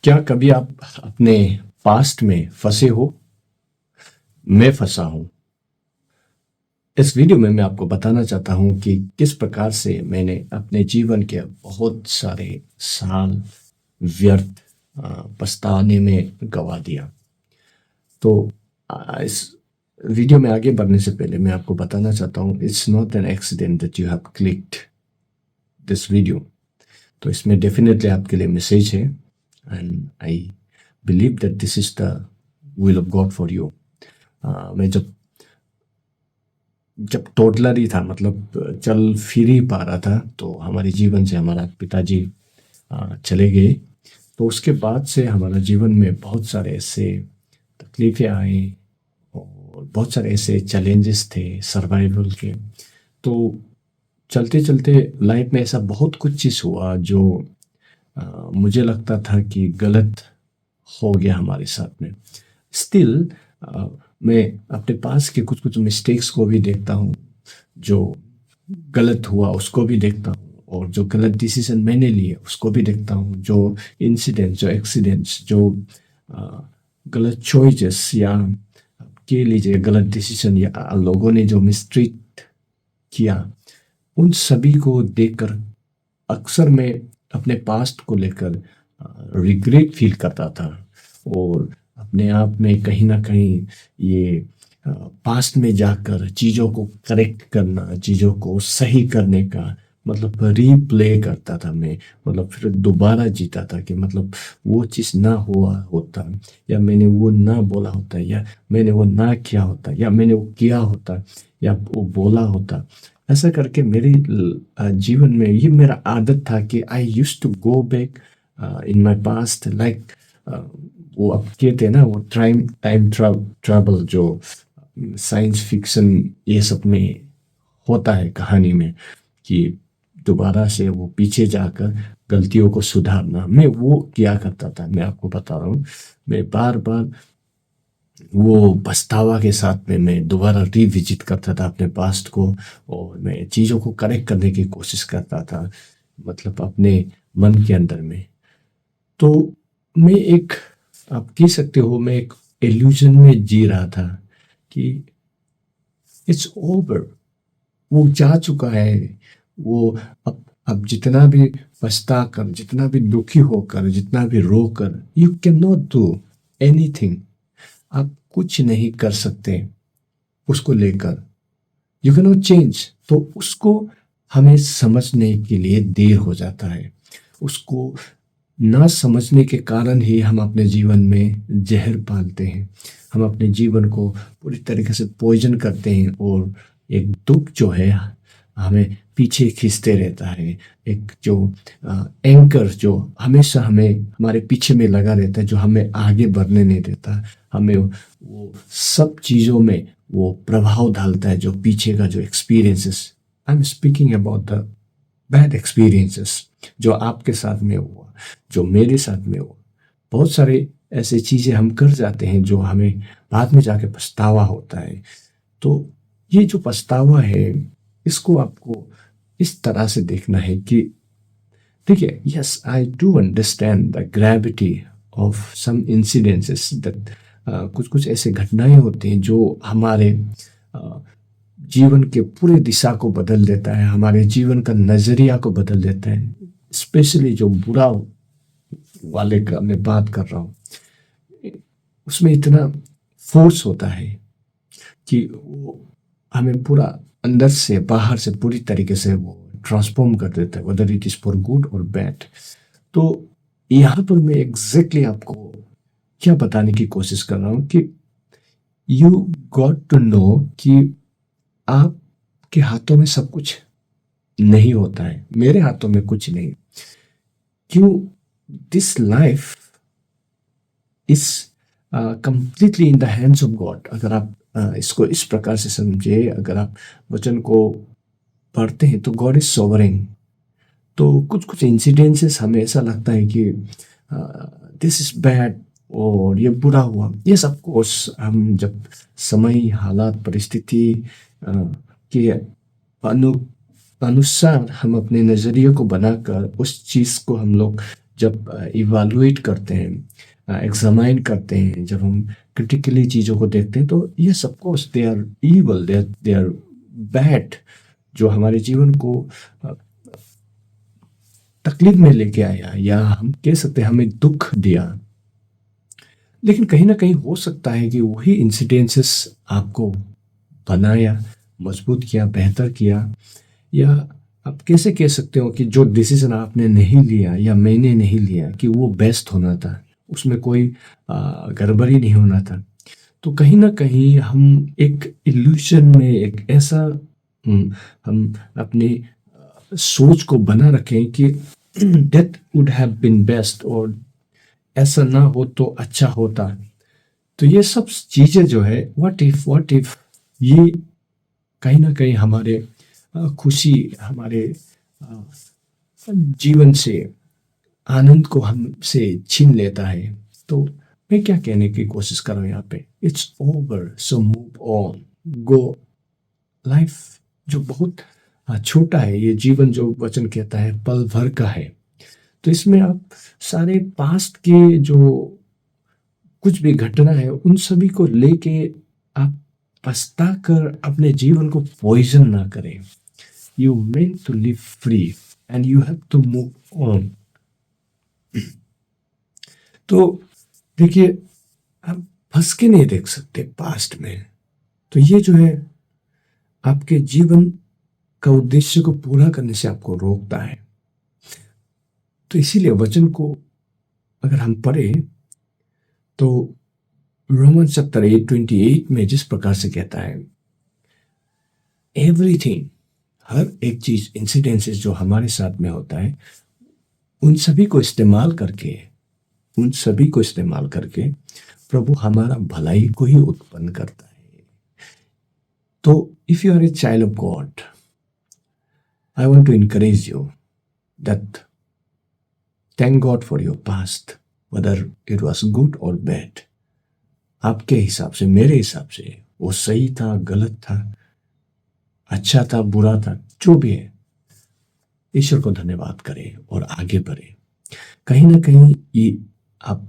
क्या कभी आप अपने पास्ट में फंसे हो? मैं फंसा हूं। इस वीडियो में मैं आपको बताना चाहता हूं कि किस प्रकार से मैंने अपने जीवन के बहुत सारे साल व्यर्थ पछताने में गवा दिया। तो इस वीडियो में आगे बढ़ने से पहले मैं आपको बताना चाहता हूं, it's not an accident that you have clicked this video. तो इसमें डेफिनेटली आपके लिए मैसेज है and I believe that this is the will of God for you. मैं जब जब टोडलर ही था, मतलब चल फिर ही पा रहा था, तो हमारे जीवन से हमारा पिताजी चले गए। तो उसके बाद से हमारा जीवन में बहुत सारे ऐसे तकलीफ़ें आई और बहुत सारे ऐसे चैलेंजेस थे सर्वाइवल के। तो चलते चलते लाइफ में ऐसा बहुत कुछ चीज़ हुआ जो मुझे लगता था कि गलत हो गया हमारे साथ में। स्टिल मैं अपने पास के कुछ कुछ मिस्टेक्स को भी देखता हूँ, जो गलत हुआ उसको भी देखता हूँ, और जो गलत डिसीजन मैंने लिए उसको भी देखता हूँ। जो इंसिडेंट्स, जो एक्सीडेंट्स, जो गलत चॉइसेस या के लीजिए गलत डिसीजन, या लोगों ने जो मिसट्रीट किया, उन सभी को देखकर अक्सर मैं अपने पास्ट को लेकर रिग्रेट फील करता था। और अपने आप में कहीं ना कहीं ये पास्ट में जाकर चीज़ों को करेक्ट करना, चीज़ों को सही करने का मतलब रीप्ले करता था मैं। मतलब फिर दोबारा जीता था कि मतलब वो चीज़ ना हुआ होता, या मैंने वो ना बोला होता, या मैंने वो ना किया होता, या मैंने वो किया होता, या वो बोला होता। ऐसा करके मेरे जीवन में ये मेरा आदत था कि I used to go back in my past, like वो अब कहते हैं ना, वो टाइम टाइम ट्रैवल जो साइंस फिक्शन ये सब में होता है कहानी में, कि दोबारा से वो पीछे जाकर गलतियों को सुधारना। मैं वो किया करता था। मैं आपको बता रहा हूँ, मैं बार बार वो पछतावा के साथ में मैं दोबारा रिविजिट करता था अपने पास्ट को, और मैं चीज़ों को करेक्ट करने की कोशिश करता था, मतलब अपने मन के अंदर में। तो मैं एक, आप कह सकते हो, मैं एक इल्यूजन में जी रहा था कि इट्स ओवर, वो जा चुका है। वो अब जितना भी पछता कर, जितना भी दुखी होकर, जितना भी रोकर, you can not do anything. आप कुछ नहीं कर सकते उसको लेकर। You can not change. तो उसको हमें समझने के लिए देर हो जाता है। उसको ना समझने के कारण ही हम अपने जीवन में जहर पालते हैं। हम अपने जीवन को पूरी तरीके से पॉइजन करते हैं, और एक दुख जो है हमें पीछे खींचते रहता है। एक जो एंकर जो हमेशा हमें हमारे पीछे में लगा रहता है, जो हमें आगे बढ़ने नहीं देता, हमें वो सब चीज़ों में वो प्रभाव डालता है, जो पीछे का जो experiences. I am speaking about the bad experiences जो आपके साथ में हुआ, जो मेरे साथ में हुआ। बहुत सारे ऐसे चीज़ें हम कर जाते हैं जो हमें बाद में जाके पछतावा होता है। तो ये जो पछतावा है, इसको आपको इस तरह से देखना है कि ठीक है, yes I do understand the gravity of some incidences that, कुछ कुछ ऐसे घटनाएं होती हैं जो हमारे जीवन के पूरे दिशा को बदल देता है, हमारे जीवन का नज़रिया को बदल देता है। स्पेशली जो बुरा वाले का मैं बात कर रहा हूँ, उसमें इतना फोर्स होता है कि वो हमें पूरा अंदर से बाहर से पूरी तरीके से वो ट्रांसफॉर्म कर देता है, whether it is for good और बैड। तो यहाँ पर मैं एग्जैक्टली आपको क्या बताने की कोशिश कर रहा हूँ कि यू गॉट टू नो कि आपके हाथों में सब कुछ नहीं होता है। मेरे हाथों में कुछ नहीं। क्यों? This life is completely in the hands of God. अगर आप इसको इस प्रकार से समझे, अगर आप वचन को पढ़ते हैं तो गॉड इज सोवरेन। तो कुछ कुछ इंसिडेंसेस हमें ऐसा लगता है कि दिस इज बैड और ये बुरा हुआ। ये सब कोर्स हम जब समय, हालात, परिस्थिति के अनु अनुसार हम अपने नज़रिए को बनाकर उस चीज़ को हम लोग जब इवैल्यूएट करते हैं, एग्जामाइन करते हैं, जब हम क्रिटिकली चीज़ों को देखते हैं, तो ये सब course they are evil, they are bad, जो हमारे जीवन को तकलीफ में लेके आया, या हम कह सकते हैं हमें दुख दिया। लेकिन कहीं ना कहीं हो सकता है कि वही इंसिडेंसेस आपको बनाया, मजबूत किया, बेहतर किया, या आप कैसे कह सकते हो कि जो डिसीजन आपने नहीं लिया या मैंने नहीं लिया कि वो बेस्ट होना था, उसमें कोई गड़बड़ी नहीं होना था। तो कहीं ना कहीं हम एक इल्यूशन में, एक ऐसा हम अपनी सोच को बना रखें कि that would have been best, और ऐसा ना हो तो अच्छा होता। तो ये सब चीज़ें जो है, व्हाट इफ ये कहीं ना कहीं हमारे खुशी, हमारे जीवन से आनंद को हमसे छीन लेता है। तो मैं क्या कहने की कोशिश कर रहा हूँ यहाँ पे, it's over, so move on, go. Life जो बहुत छोटा है, ये जीवन जो वचन कहता है पल भर का है, तो इसमें आप सारे पास्ट के जो कुछ भी घटना है उन सभी को लेके आप पछता कर अपने जीवन को पॉइजन ना करें। You meant to live free and you have to move on. तो देखिए, आप फंस के नहीं देख सकते पास्ट में। तो ये जो है आपके जीवन का उद्देश्य को पूरा करने से आपको रोकता है। तो इसीलिए वचन को अगर हम पढ़े तो रोमन चैप्टर 8:28 में जिस प्रकार से कहता है, एवरीथिंग, हर एक चीज, इंसिडेंसेस जो हमारे साथ में होता है, उन सभी को इस्तेमाल करके प्रभु हमारा भलाई को ही उत्पन्न करता है। तो if you are a child of God, I want to encourage you that thank God for your past, whether it was good or bad. आपके हिसाब से, मेरे हिसाब से वो सही था, गलत था, अच्छा था, बुरा था, जो भी है, ईश्वर को धन्यवाद करें और आगे बढ़े। कहीं ना कहीं ये आप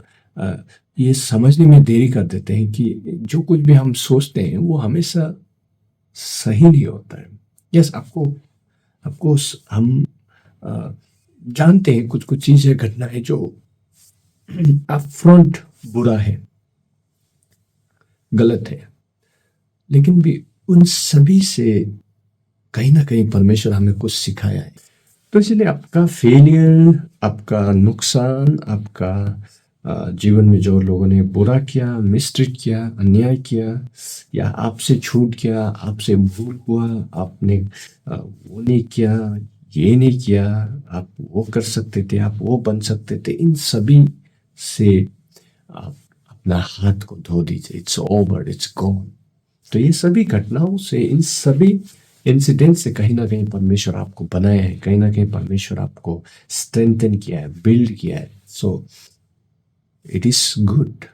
ये समझने में देरी कर देते हैं कि जो कुछ भी हम सोचते हैं वो हमेशा सही नहीं होता है। यस, आपको हम जानते हैं कुछ कुछ चीजें, घटनाएं जो अपफ्रंट बुरा है, गलत है, लेकिन भी उन सभी से कहीं ना कहीं परमेश्वर हमें कुछ सिखाया है। तो इसलिए आपका फेलियर, आपका नुकसान, आपका जीवन में जो लोगों ने बुरा किया, मिसट्रीट किया, अन्याय किया, या आपसे छूट गया, आपसे भूल हुआ, आपने वो नहीं किया, ये नहीं किया, आप वो कर सकते थे, आप वो बन सकते थे, इन सभी से आप अपना हाथ को धो दीजिए। It's over, it's gone. तो ये सभी घटनाओं से, इन सभी इंसिडेंट से कहीं ना कहीं परमेश्वर आपको बनाया है, कहीं ना कहीं परमेश्वर आपको स्ट्रेंथन किया है, बिल्ड किया है। सो it is good.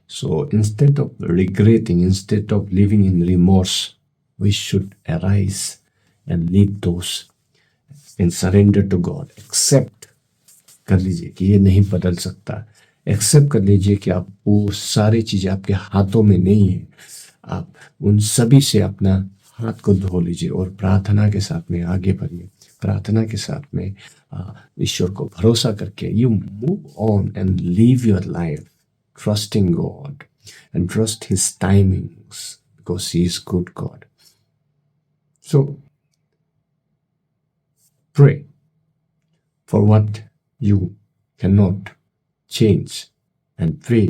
So instead of regretting, instead of living in remorse, we should arise and leave those and surrender to God. Accept कर लीजिए कि ये नहीं बदल सकता। एक्सेप्ट कर लीजिए कि आप वो सारी चीज़ें आपके हाथों में नहीं है। आप उन सभी से अपना हाथ को धो लीजिए और प्रार्थना के साथ में आगे बढ़िए। प्रार्थना के साथ में ईश्वर को भरोसा करके you move on and live your life trusting God and trust his timings because he is good God. So pray for what you can not change and pray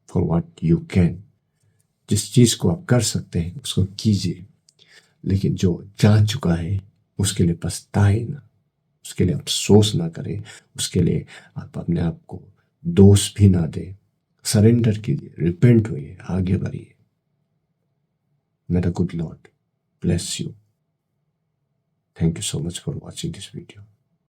for what you can. जिस चीज़ को आप कर सकते हैं उसको कीजिए, लेकिन जो जा चुका है उसके लिए पछताए ना, उसके लिए अफसोस ना करें, उसके लिए आप अपने आप को दोष भी ना दें। सरेंडर कीजिए, रिपेंट होइए, आगे बढ़िए। May the good Lord bless you. Thank you so much for watching this video.